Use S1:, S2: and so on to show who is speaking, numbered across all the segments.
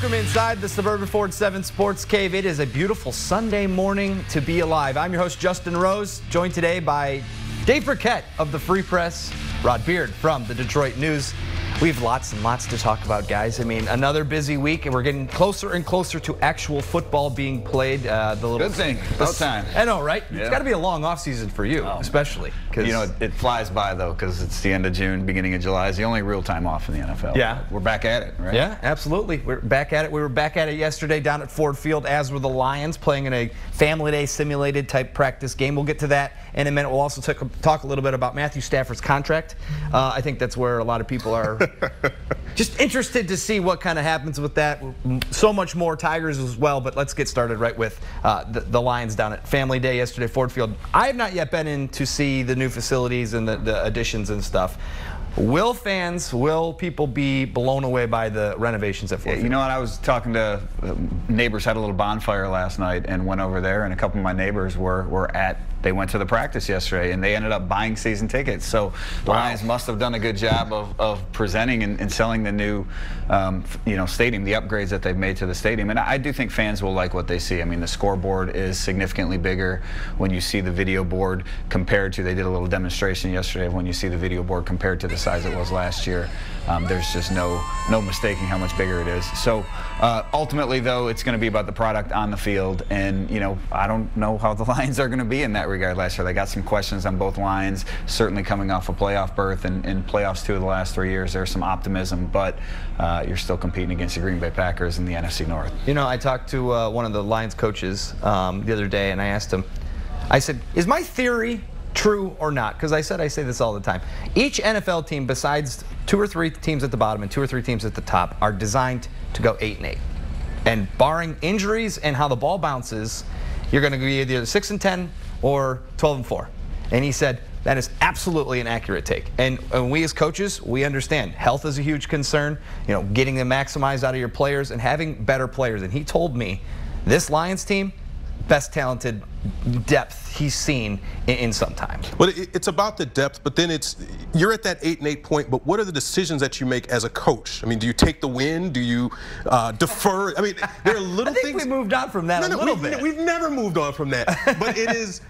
S1: Welcome inside the Suburban Ford 7 Sports Cave. It is a beautiful Sunday morning to be alive. I'm your host, Justin Rose, joined today by Dave Burkett of the Free Press, Rod Beard from the Detroit News. We have lots and lots to talk about, guys. I mean, another busy week, and we're getting closer and closer to actual football being played.
S2: Good thing. About time.
S1: I know, right?
S2: Yeah.
S1: It's got to be a long off season for you, especially.
S2: You know, it flies by, though, because it's the end of June, beginning of July. It's the only real time off in the NFL.
S1: Yeah.
S2: We're back at it, right?
S1: Yeah, absolutely. We're back at it. We were back at it yesterday down at Ford Field, as were the Lions, playing in a Family Day simulated type practice game. We'll get to that in a minute. We'll also talk a little bit about Matthew Stafford's contract. I think that's where a lot of people are just interested to see what kind of happens with that. So much more, Tigers as well, but let's get started right with the Lions down at Family Day yesterday, Ford Field. I have not yet been in to see the new facilities and the additions and stuff. Will people be blown away by the renovations at Ford Field?
S2: You know what, I was talking to neighbors, had a little bonfire last night and went over there, and a couple of my neighbors they went to the practice yesterday, and they ended up buying season tickets. So the Lions must have done a good job of presenting and selling the new stadium, the upgrades that they've made to the stadium. And I do think fans will like what they see. I mean, the scoreboard is significantly bigger when you see the video board compared to, they did a little demonstration yesterday of when you see the video board compared to the size it was last year. There's just no mistaking how much bigger it is. So ultimately, though, it's going to be about the product on the field. And, you know, I don't know how the Lions are going to be in that regard last year. They got some questions on both lines, certainly coming off a playoff berth and playoffs 2 of the last 3 years. There's some optimism, but you're still competing against the Green Bay Packers in the NFC North. You
S1: know, I talked to one of the Lions coaches the other day, and I asked him, I said, is my theory true or not? Because I say this all the time. Each NFL team, besides 2 or 3 teams at the bottom and 2 or 3 teams at the top, are designed to go 8-8. And barring injuries and how the ball bounces, you're going to be either 6-10 or 12-4. And he said that is absolutely an accurate take. And we as coaches, we understand health is a huge concern. You know, getting the maximized out of your players and having better players. And he told me this Lions team, best talented depth he's seen in some time.
S3: Well, it's about the depth, but then you're at that 8-8 point, but what are the decisions that you make as a coach? I mean, do you take the win? Do you defer? I mean, there are little things.
S1: I think we moved on from that a little bit.
S3: We've never moved on from that. But it is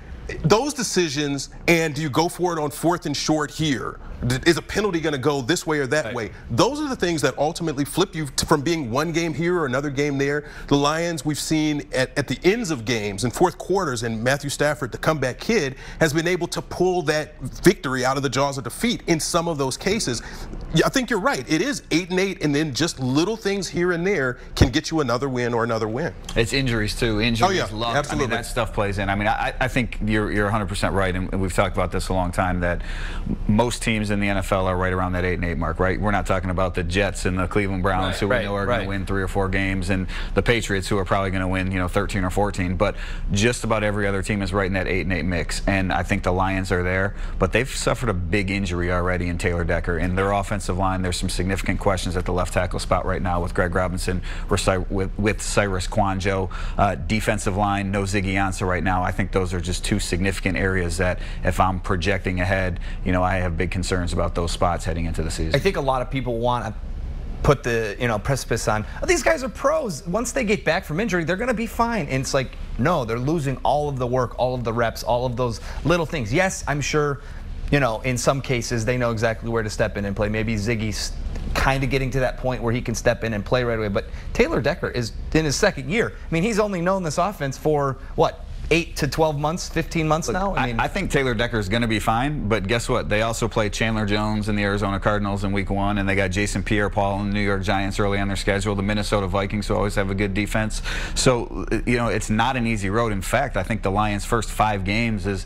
S3: those decisions, and do you go for it on 4th and short here? Is a penalty going to go this way or that way? Those are the things that ultimately flip you from being one game here or another game there. The Lions, we've seen at the ends of games in fourth quarters, and Matthew Stafford, the comeback kid, has been able to pull that victory out of the jaws of defeat in some of those cases. Yeah, I think you're right. It is 8-8, and then just little things here and there can get you another win or another win.
S2: It's injuries, too. Injuries, luck.
S3: Absolutely.
S2: I mean, that stuff plays in. I mean, I think you're 100% right, and we've talked about this a long time, that most teams in the NFL are right around that 8-8 mark, right? We're not talking about the Jets and the Cleveland Browns, who we know are going to win 3 or 4 games, and the Patriots, who are probably going to win, 13 or 14. But just about every other team is right in that 8-8 mix, and I think the Lions are there. But they've suffered a big injury already in Taylor Decker. In their offensive line, there's some significant questions at the left tackle spot right now with Greg Robinson, with Cyrus Kwanjo. Defensive line, no Ziggy Ansah right now. I think those are just 2 significant areas that, if I'm projecting ahead, I have big concerns about those spots heading into the season.
S1: I think a lot of people want to put the precipice on, oh, these guys are pros. Once they get back from injury, they're going to be fine. And it's like, no, they're losing all of the work, all of the reps, all of those little things. Yes, I'm sure, in some cases they know exactly where to step in and play. Maybe Ziggy's kind of getting to that point where he can step in and play right away. But Taylor Decker is in his 2nd year. I mean, he's only known this offense for, what, 8 to 12 months, 15 months now?
S2: I think Taylor Decker is going to be fine, but guess what? They also play Chandler Jones and the Arizona Cardinals in Week 1, and they got Jason Pierre-Paul and the New York Giants early on their schedule, the Minnesota Vikings, who always have a good defense. So, it's not an easy road. In fact, I think the Lions' first 5 games is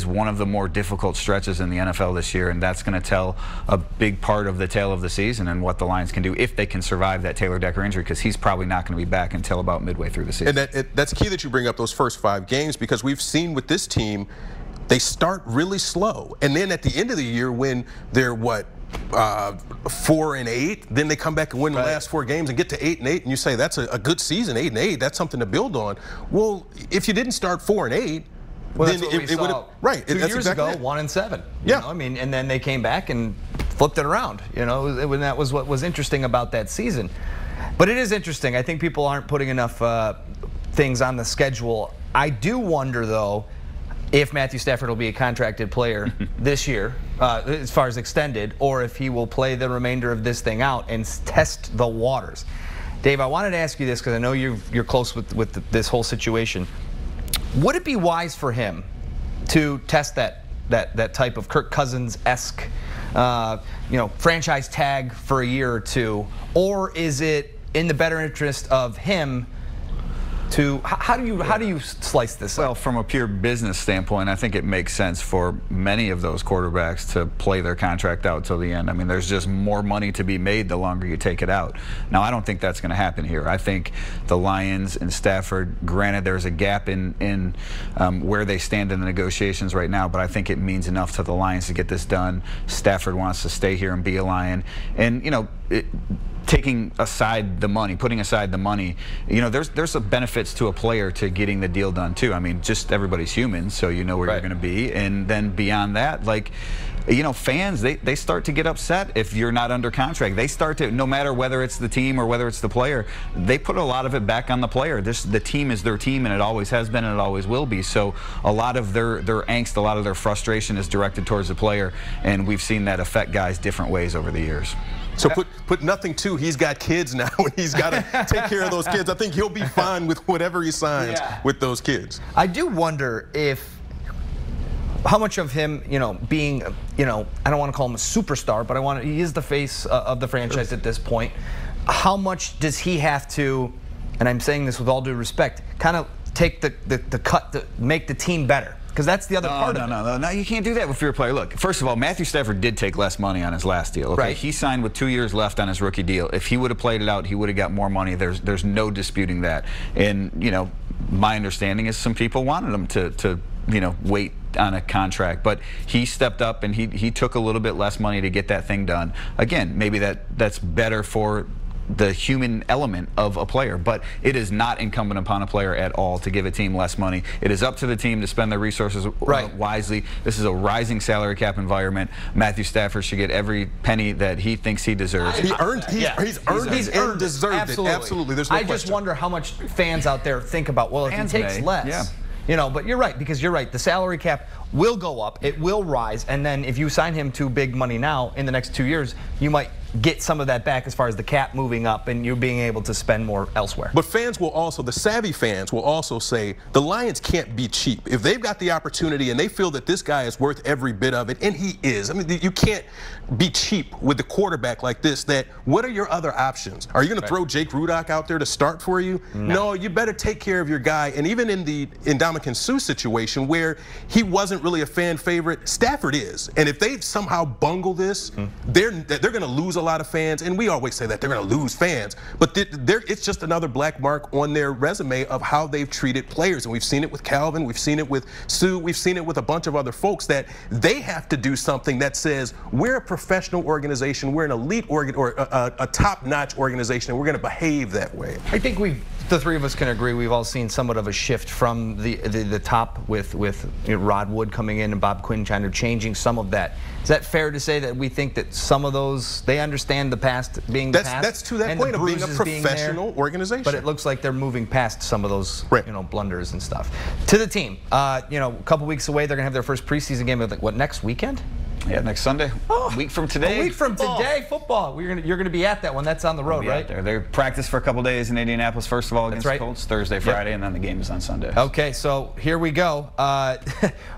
S2: one of the more difficult stretches in the NFL this year, and that's going to tell a big part of the tale of the season and what the Lions can do if they can survive that Taylor Decker injury, because he's probably not going to be back until about midway through the season.
S3: And that's key that you bring up those first 5 games, because we've seen with this team, they start really slow, and then at the end of the year, when they're 4-8, then they come back and win the last 4 games and get to 8-8, and you say that's a good season. 8-8, that's something to build on. Well, if you didn't start 4-8,
S1: well, then it would have 2 years ago, 1-7.
S3: Yeah,
S1: I mean, and then they came back and flipped it around. When that was what was interesting about that season. But it is interesting. I think people aren't putting enough things on the schedule. I do wonder, though, if Matthew Stafford will be a contracted player this year, as far as extended, or if he will play the remainder of this thing out and test the waters. Dave, I wanted to ask you this because I know you're close with this whole situation. Would it be wise for him to test that type of Kirk Cousins-esque, franchise tag for a year or two, or is it in the better interest of him to how do you slice this up?
S2: Well, from a pure business standpoint, I think it makes sense for many of those quarterbacks to play their contract out till the end. I mean, there's just more money to be made the longer you take it out. Now, I don't think that's going to happen here. I think the Lions and Stafford, granted there's a gap in where they stand in the negotiations right now, but I think it means enough to the Lions to get this done. Stafford wants to stay here and be a Lion. And, putting aside the money, there's some benefits to a player to getting the deal done too. I mean, just everybody's human, so you know where you're going to be. And then beyond that, fans, they start to get upset if you're not under contract. They start to, no matter whether it's the team or whether it's the player, they put a lot of it back on the player. The team is their team, and it always has been, and it always will be. So a lot of their angst, a lot of their frustration is directed towards the player, and we've seen that affect guys different ways over the years.
S3: So put nothing to, he's got kids now, and he's got to take care of those kids. I think he'll be fine with whatever he signs with those kids.
S1: I do wonder how much of him, being, I don't want to call him a superstar, but he is the face of the franchise at this point. How much does he have to, and I'm saying this with all due respect, kind of take the cut to make the team better? Because that's the other part of it.
S2: No, you can't do that if you're a player. Look, first of all, Matthew Stafford did take less money on his last deal. Okay?
S1: Right.
S2: He signed with 2 years left on his rookie deal. If he would have played it out, he would have got more money. There's no disputing that. And, my understanding is some people wanted him to wait on a contract, but he stepped up and he took a little bit less money to get that thing done. Again, maybe that's better for the human element of a player, but it is not incumbent upon a player at all to give a team less money. It is up to the team to spend their resources wisely. This is a rising salary cap environment. Matthew Stafford should get every penny that he thinks he deserves.
S3: He's earned and deserved it. Absolutely. There's no question.
S1: I just wonder how much fans out there think about, well, if he takes less. But you're right, because you're right. The salary cap will go up, it will rise, and then if you sign him to big money now, in the next 2 years, you might get some of that back as far as the cap moving up and you being able to spend more elsewhere.
S3: But fans will also, the savvy fans will also say, the Lions can't be cheap. If they've got the opportunity and they feel that this guy is worth every bit of it, and he is. I mean, you can't be cheap with the quarterback like this. What are your other options? Are you going to throw Jake Rudock out there to start for you? No, you better take care of your guy. And even in the Ndamukong Suh situation, where he wasn't really a fan favorite, Stafford is. And if they somehow bungle this, they're going to lose a lot of fans, and we always say that they're going to lose fans, but it's just another black mark on their resume of how they've treated players. And we've seen it with Calvin, we've seen it with Sue, we've seen it with a bunch of other folks, that they have to do something that says, we're a professional organization, we're an elite or a top-notch organization, and we're going to behave that way.
S1: I think the three of us can agree we've all seen somewhat of a shift from the top with Rod Wood coming in and Bob Quinn kind of changing some of that. Is that fair to say that we think that some of those, they understand the past being the past?
S3: That's to that point of being a professional organization.
S1: But it looks like they're moving past some of those blunders and stuff. To the team, a couple weeks away, they're going to have their first preseason game, next weekend?
S2: Yeah, next Sunday. A week from today.
S1: A week from today, football. You're going to be at that one. That's on the road, right?
S2: They practice for a couple days in Indianapolis, first of all, against the Colts, Thursday, Friday, and then the game is on Sunday.
S1: Okay, so here we go.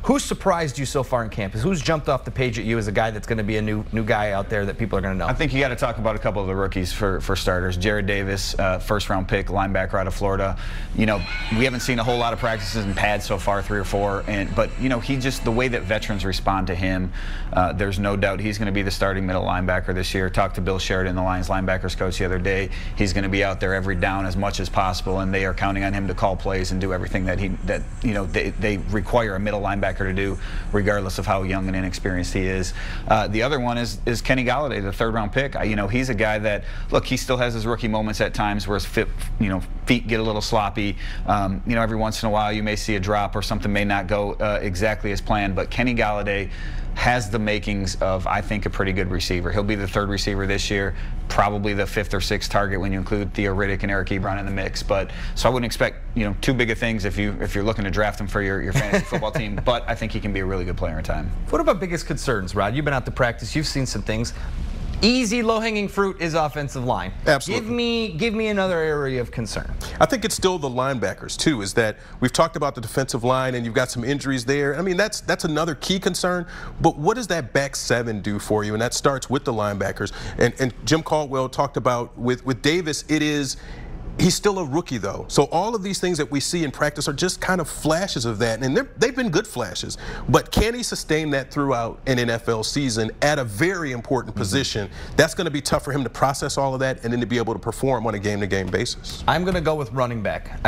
S1: Who surprised you so far in campus? Who's jumped off the page at you as a guy that's going to be a new guy out there that people are going to know?
S2: I think you got to talk about a couple of the rookies for starters. Jared Davis, first-round pick, linebacker out of Florida. We haven't seen a whole lot of practices in pads so far, 3 or 4, but he just, the way that veterans respond to him, there's no doubt he's going to be the starting middle linebacker this year. Talked to Bill Sheridan, the Lions linebackers coach, the other day. He's going to be out there every down as much as possible, and they are counting on him to call plays and do everything that they require a middle linebacker to do, regardless of how young and inexperienced he is. The other one is Kenny Golladay, the third-round pick. He's a guy that, look, he still has his rookie moments at times where his feet get a little sloppy. Every once in a while you may see a drop or something may not go exactly as planned, but Kenny Golladay, has the makings of, I think, a pretty good receiver. He'll be the 3rd receiver this year, probably the 5th or 6th target when you include Theo Riddick and Eric Ebron in the mix. But so I wouldn't expect, you know, too big of things if you're looking to draft him for your fantasy football team. But I think he can be a really good player in time.
S1: What about biggest concerns, Rod? You've been out to practice. You've seen some things. Easy, low-hanging fruit is offensive line.
S3: Absolutely.
S1: Give me another area of concern.
S3: I think it's still the linebackers too. Is that we've talked about the defensive line, and you've got some injuries there. I mean, that's another key concern. But what does that back 7 do for you? And that starts with the linebackers. And Jim Caldwell talked about with Davis. He's still a rookie, though. So all of these things that we see in practice are just kind of flashes of that. And they've been good flashes. But can he sustain that throughout an NFL season at a very important position? That's going to be tough for him to process all of that and then to be able to perform on a game-to-game basis.
S1: I'm going to go with running back.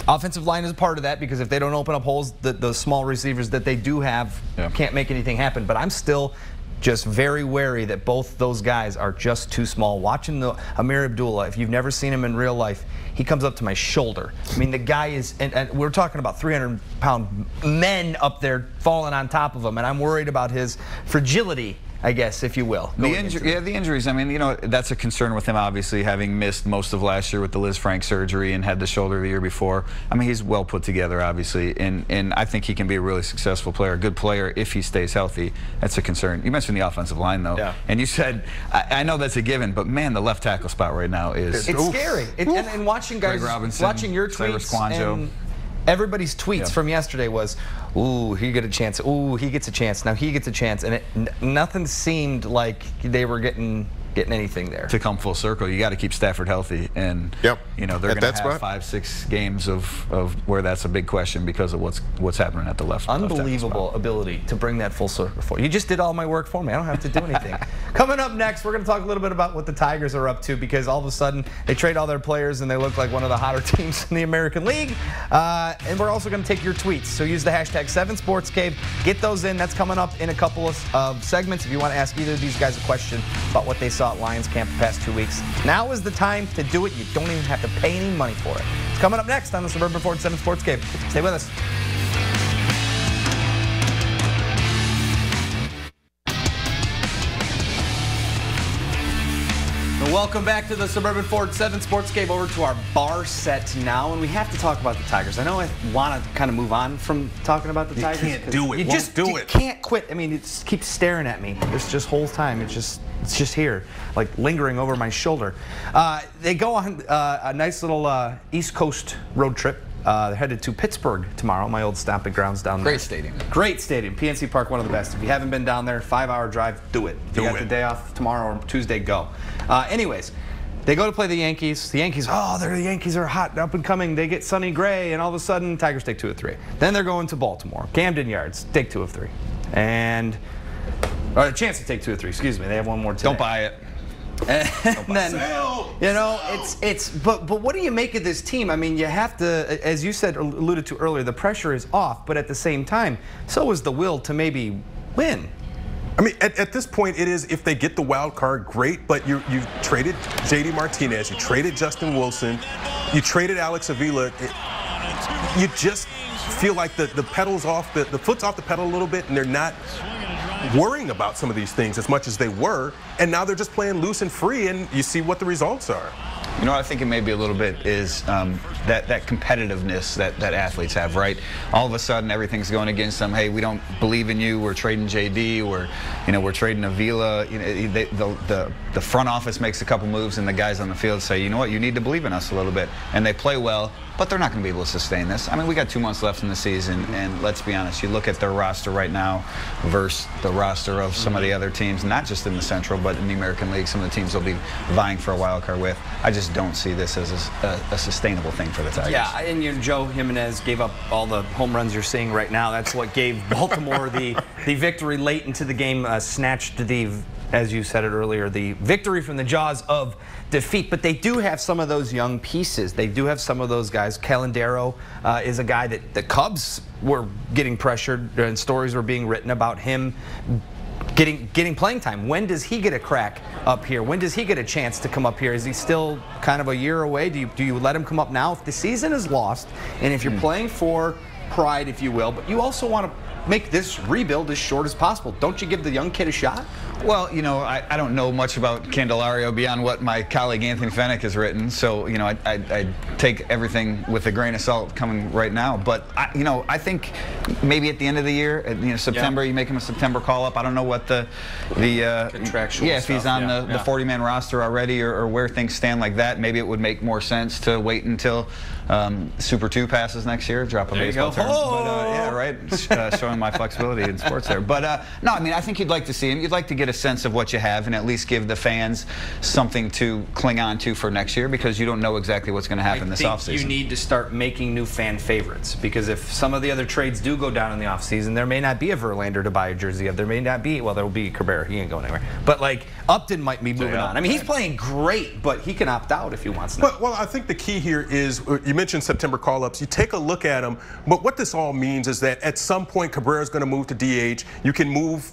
S1: Offensive line is a part of that, because if they don't open up holes, the small receivers that they do have can't make anything happen. But I'm still just very wary that both those guys are just too small. Watching Amir Abdullah, if you've never seen him in real life, he comes up to my shoulder. I mean, the guy is, and we're talking about 300-pound men up there falling on top of him, and I'm worried about his fragility, I guess, if you will.
S2: The injuries. I mean, you know, that's a concern with him, obviously, having missed most of last year with the Liz Frank surgery and had the shoulder the year before. I mean, he's well put together, obviously, and I think he can be a really successful player, a good player if he stays healthy. That's a concern. You mentioned the offensive line, though, and you said, I know that's a given, but man, the left tackle spot right now is
S1: it's scary. And watching guys, watching your tweets and everybody's tweets from yesterday was, ooh, he get a chance. Ooh, he gets a chance. Now he gets a chance. And nothing seemed like they were getting anything there.
S2: To come full circle, you got to keep Stafford healthy, and you know they're going to have 5-6 games of where that's a big question because of what's happening at the left.
S1: Unbelievable ability to bring that full circle for you. You just did all my work for me. I don't have to do anything. Coming up next, we're going to talk a little bit about what the Tigers are up to, because all of a sudden they trade all their players and they look like one of the hotter teams in the American League. And we're also going to take your tweets. So use the hashtag 7Sportscave. Get those in. That's coming up in a couple of segments. If you want to ask either of these guys a question about what they saw at Lions camp the past 2 weeks, now is the time to do it. You don't even have to pay any money for it. It's coming up next on the Suburban Ford 7 Sportscave. Stay with us. Welcome back to the Suburban Ford 7 Sportscave. Over to our bar set now, and we have to talk about the Tigers. I know I want to kind of move on from talking about the Tigers.
S3: You can't do it.
S1: You can't quit. I mean, it just keeps staring at me. It's just whole time. It's just here, like lingering over my shoulder. They go on a nice little East Coast road trip. They're headed to Pittsburgh tomorrow, my old stomping grounds down there.
S2: Great stadium.
S1: Great stadium. PNC Park, one of the best. If you haven't been down there, 5-hour drive, do it. If you got the day off tomorrow or Tuesday, go. Anyways, they go to play the Yankees. The Yankees, the Yankees are hot, up and coming. They get Sonny Gray, and all of a sudden, Tigers take 2 of 3. Then they're going to Baltimore. Camden Yards, take 2 of 3. Or a chance to take 2 of 3, excuse me. They have one more today.
S2: Don't buy it.
S1: And then, you know, but what do you make of this team? I mean, you have to, as you said, alluded to earlier, the pressure is off, but at the same time, so is the will to maybe win.
S3: I mean, at this point, it is, if they get the wild card, great, but you've traded J.D. Martinez, you traded Justin Wilson, you traded Alex Avila. You just feel like the pedal's off, the foot's off the pedal a little bit, and they're not worrying about some of these things as much as they were, and now they're just playing loose and free, and you see what the results are.
S2: You know what I think it may be a little bit is that competitiveness that athletes have, right? All of a sudden, everything's going against them. Hey, we don't believe in you. We're trading JD. We're trading Avila. You know, the front office makes a couple moves, and the guys on the field say, you know what, you need to believe in us a little bit, and they play well. But they're not going to be able to sustain this. I mean, we got 2 months left in the season, and let's be honest, you look at their roster right now versus the roster of some of the other teams, not just in the Central, but in the American League, some of the teams they'll be vying for a wild card with. I just don't see this as a sustainable thing for the Tigers.
S1: Yeah, and Joe Jimenez gave up all the home runs you're seeing right now. That's what gave Baltimore the victory late into the game, snatched as you said it earlier, the victory from the jaws of defeat. But they do have some of those young pieces. They do have some of those guys. Calendaro is a guy that the Cubs were getting pressured, and stories were being written about him getting playing time. When does he get a crack up here? When does he get a chance to come up here? Is he still kind of a year away? Do you let him come up now if the season is lost, and if you're playing for pride, if you will, but you also want to make this rebuild as short as possible. Don't you give the young kid a shot?
S2: Well, you know, I don't know much about Candelario beyond what my colleague Anthony Fennick has written, so, you know, I take everything with a grain of salt coming right now. But, you know, I think maybe at the end of the year, you know, September, you make him a September call-up. I don't know what the
S1: contractual
S2: if he's on the 40-man roster already or where things stand like that. Maybe it would make more sense to wait until Super 2 passes next year, drop a baseball term. But, yeah, right, showing my flexibility in sports there. But, no, I mean, I think you'd like to see him. You'd like to get a sense of what you have and at least give the fans something to cling on to for next year, because you don't know exactly what's going to happen this offseason.
S1: You need to start making new fan favorites, because if some of the other trades do go down in the offseason, there may not be a Verlander to buy a jersey of. There may not be, well, there will be Cabrera. He ain't going anywhere. But, like, Upton might be moving on. I mean, he's playing great, but he can opt out if he wants to.
S3: Well, I think the key here is, you mentioned September call-ups. You take a look at them, but what this all means is that at some point Cabrera's going to move to DH. You can move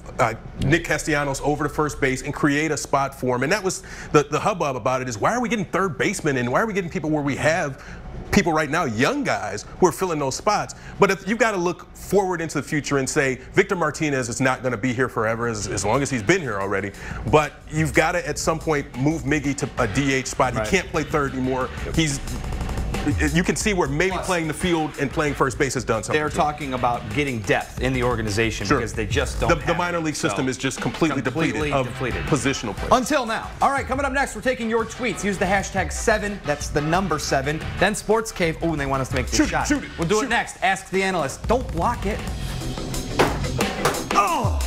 S3: Nick Castellanos over to first base and create a spot for him. And that was the hubbub about it, is why are we getting third basemen and why are we getting people where we have people right now, young guys, who are filling those spots? But if you've got to look forward into the future and say Victor Martinez is not going to be here forever, as long as he's been here already. But you've got to at some point move Miggy to a DH spot. He can't play third anymore. You can see where maybe playing the field and playing first base has done something.
S1: They're talking about getting depth in the organization because they just don't have
S3: the minor league system is just completely depleted of positional play.
S1: Until now. All right, coming up next, we're taking your tweets. Use the hashtag 7, that's the number 7. Then Sportscave. Oh, and they want us to make this shot. We'll do it next. Ask the Analyst. Don't block it. Oh!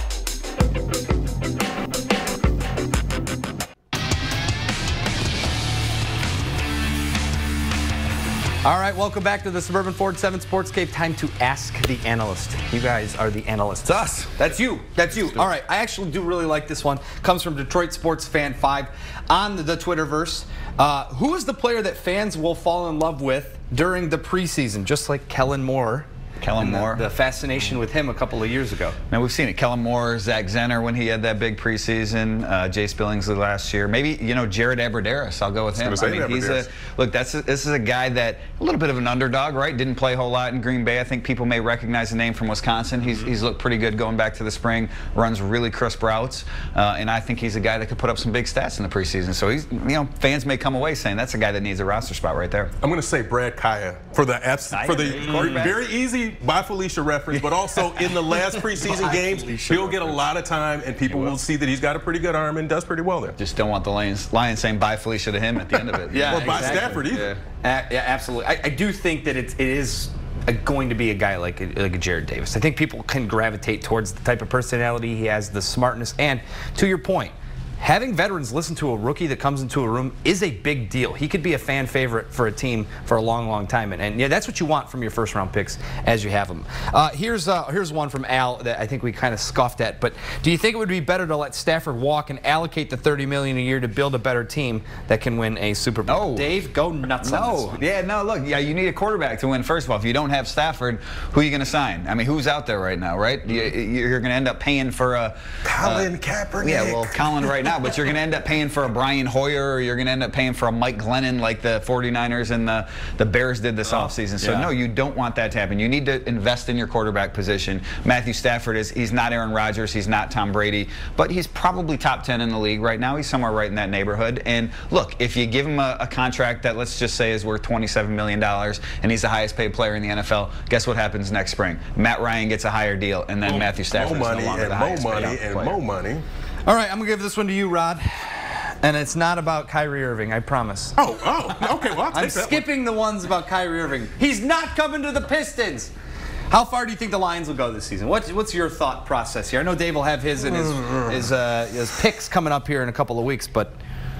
S1: All right, welcome back to the Suburban Ford 7 Sportscave. Time to Ask the Analyst. You guys are the analysts.
S3: It's us.
S1: That's you. That's you. All right, I actually do really like this one. Comes from Detroit Sports Fan 5 on the Twitterverse. Who is the player that fans will fall in love with during the preseason, just like Kellen Moore?
S2: Kellen Moore.
S1: The fascination with him a couple of years ago.
S2: Now, we've seen it. Kellen Moore, Zach Zenner when he had that big preseason, Jay Spillingsley last year. Maybe, you know, Jared Abrederis. I'll go with him. I mean, this is a guy that a little bit of an underdog, right? Didn't play a whole lot in Green Bay. I think people may recognize the name from Wisconsin. He's looked pretty good going back to the spring. Runs really crisp routes, and I think he's a guy that could put up some big stats in the preseason. So he's, you know, fans may come away saying that's a guy that needs a roster spot right there.
S3: I'm going to say Brad Kaya for the very easy by Felicia reference, but also in the last preseason games, he'll get a lot of time, and people will see that he's got a pretty good arm and does pretty well there.
S2: Just don't want the Lions saying bye Felicia to him at the end of it.
S3: Or by Stafford either.
S1: Yeah, absolutely. I do think that it is going to be a guy like a Jared Davis. I think people can gravitate towards the type of personality he has, the smartness, and to your point, having veterans listen to a rookie that comes into a room is a big deal. He could be a fan favorite for a team for a long, long time. And yeah, that's what you want from your first-round picks as you have them. Here's one from Al that I think we kind of scoffed at. But do you think it would be better to let Stafford walk and allocate the $30 million a year to build a better team that can win a Super Bowl?
S2: No.
S1: Dave, go nuts on this one.
S2: Yeah, no, look, you need a quarterback to win. First of all, if you don't have Stafford, who are you going to sign? I mean, who's out there right now, right? You're going to end up paying for a
S3: Colin Kaepernick.
S2: Yeah, well, Colin right now, but you're going to end up paying for a Brian Hoyer, or you're going to end up paying for a Mike Glennon like the 49ers and the Bears did this offseason. So, no, you don't want that to happen. You need to invest in your quarterback position. Matthew Stafford he's not Aaron Rodgers. He's not Tom Brady. But he's probably top 10 in the league right now. He's somewhere right in that neighborhood. And, look, if you give him a contract that, let's just say, is worth $27 million and he's the highest paid player in the NFL, guess what happens next spring? Matt Ryan gets a higher deal, and then Matthew Stafford is no longer the highest paid player.
S3: More money.
S1: All right, I'm going to give this one to you, Rod. And it's not about Kyrie Irving, I promise.
S3: Oh, okay, well, I'll take
S1: I'm skipping the ones about Kyrie Irving. He's not coming to the Pistons. How far do you think the Lions will go this season? What's your thought process here? I know Dave will have his and his picks coming up here in a couple of weeks, but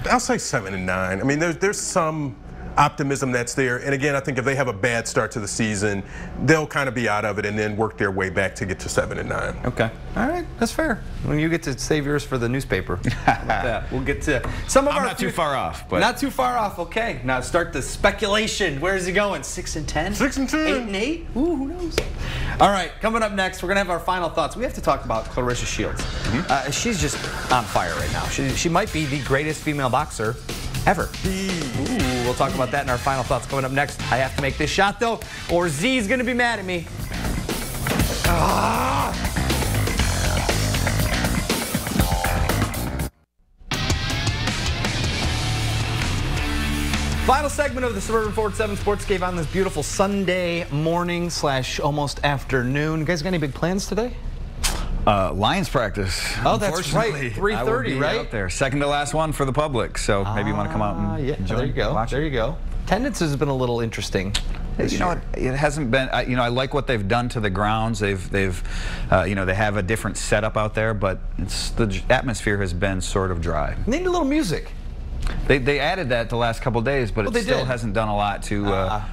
S3: I'll say 7 and 9. I mean, there's some optimism that's there. And again, I think if they have a bad start to the season, they'll kind of be out of it and then work their way back to get to 7 and 9.
S1: Okay. All right. That's fair. When you get to save yours for the newspaper. How about that? We'll get to some of our...
S2: I'm not too far off. But
S1: not too far off. Okay. Now start the speculation. Where is he going? 6 and 10?
S3: 6 and 10.
S1: 8 and 8? Ooh, who knows? All right. Coming up next, we're going to have our final thoughts. We have to talk about Clarissa Shields. She's just on fire right now. She might be the greatest female boxer ever. Ooh, we'll talk about that in our final thoughts coming up next. I have to make this shot, though, or Z's going to be mad at me. Final segment of the Suburban 4-7 Sportscave on this beautiful Sunday morning / almost afternoon. You guys got any big plans today?
S2: Lions practice.
S1: Oh, that's right. 3:30, right?
S2: Out there. Second to last one for the public. So maybe you want to come out and enjoy.
S1: There you go. There you go. Attendance has been a little interesting.
S2: You know, it hasn't been. You know, I like what they've done to the grounds. They've you know, they have a different setup out there, but the atmosphere has been sort of dry.
S1: They need a little music.
S2: They added that the last couple of days, but it still hasn't done a lot to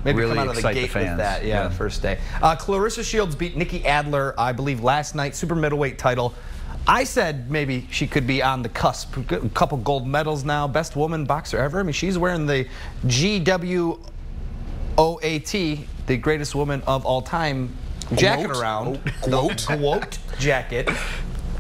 S1: maybe
S2: really
S1: come out of
S2: excite
S1: the gate
S2: the fans.
S1: With that, yeah, the first day. Clarissa Shields beat Nikki Adler, I believe, last night, super middleweight title. I said maybe she could be on the cusp. A couple gold medals now, best woman boxer ever. I mean, she's wearing the GWOAT, the greatest woman of all time, jacket around. Quote jacket.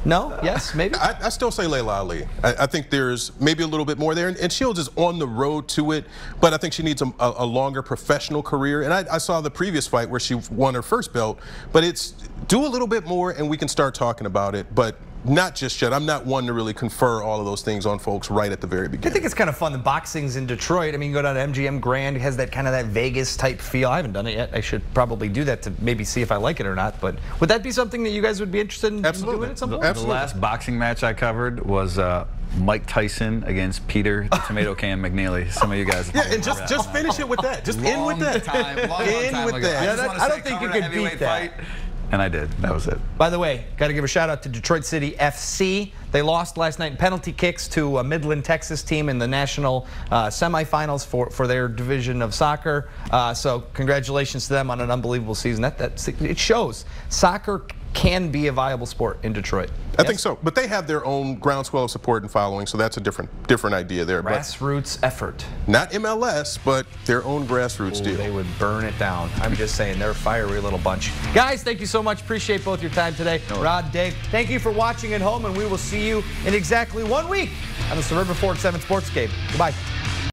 S1: No? Yes? Maybe?
S3: I still say Layla Ali. I think there's maybe a little bit more there. And Shields is on the road to it, but I think she needs a longer professional career. And I saw the previous fight where she won her first belt, but it's do a little bit more and we can start talking about it. But not just yet. I'm not one to really confer all of those things on folks right at the very beginning.
S1: I think it's kind of fun. The boxing's in Detroit. I mean, you go down to MGM Grand. It has that kind of that Vegas type feel. I haven't done it yet. I should probably do that to maybe see if I like it or not. But would that be something that you guys would be interested in doing at some point?
S2: The last boxing match I covered was Mike Tyson against Peter the Tomato Can McNeely. Some of you guys.
S3: Yeah, and just finish it with that. Just end with that.
S2: End with that.
S1: Yeah, I don't think you could beat that.
S2: And I did. That was it.
S1: By the way, got to give a shout out to Detroit City FC. They lost last night in penalty kicks to a Midland, Texas team in the national semifinals for their division of soccer. So congratulations to them on an unbelievable season. It shows soccer can be a viable sport in Detroit.
S3: I think so, but they have their own groundswell of support and following, so that's a different idea there.
S1: Grassroots effort.
S3: Not MLS, but their own grassroots deal.
S1: They would burn it down. I'm just saying, they're a fiery little bunch. Guys, thank you so much. Appreciate both your time today. Rod, Dave, thank you for watching at home, and we will see you in exactly 1 week on the Suburban 4-7 Sportscave. Goodbye.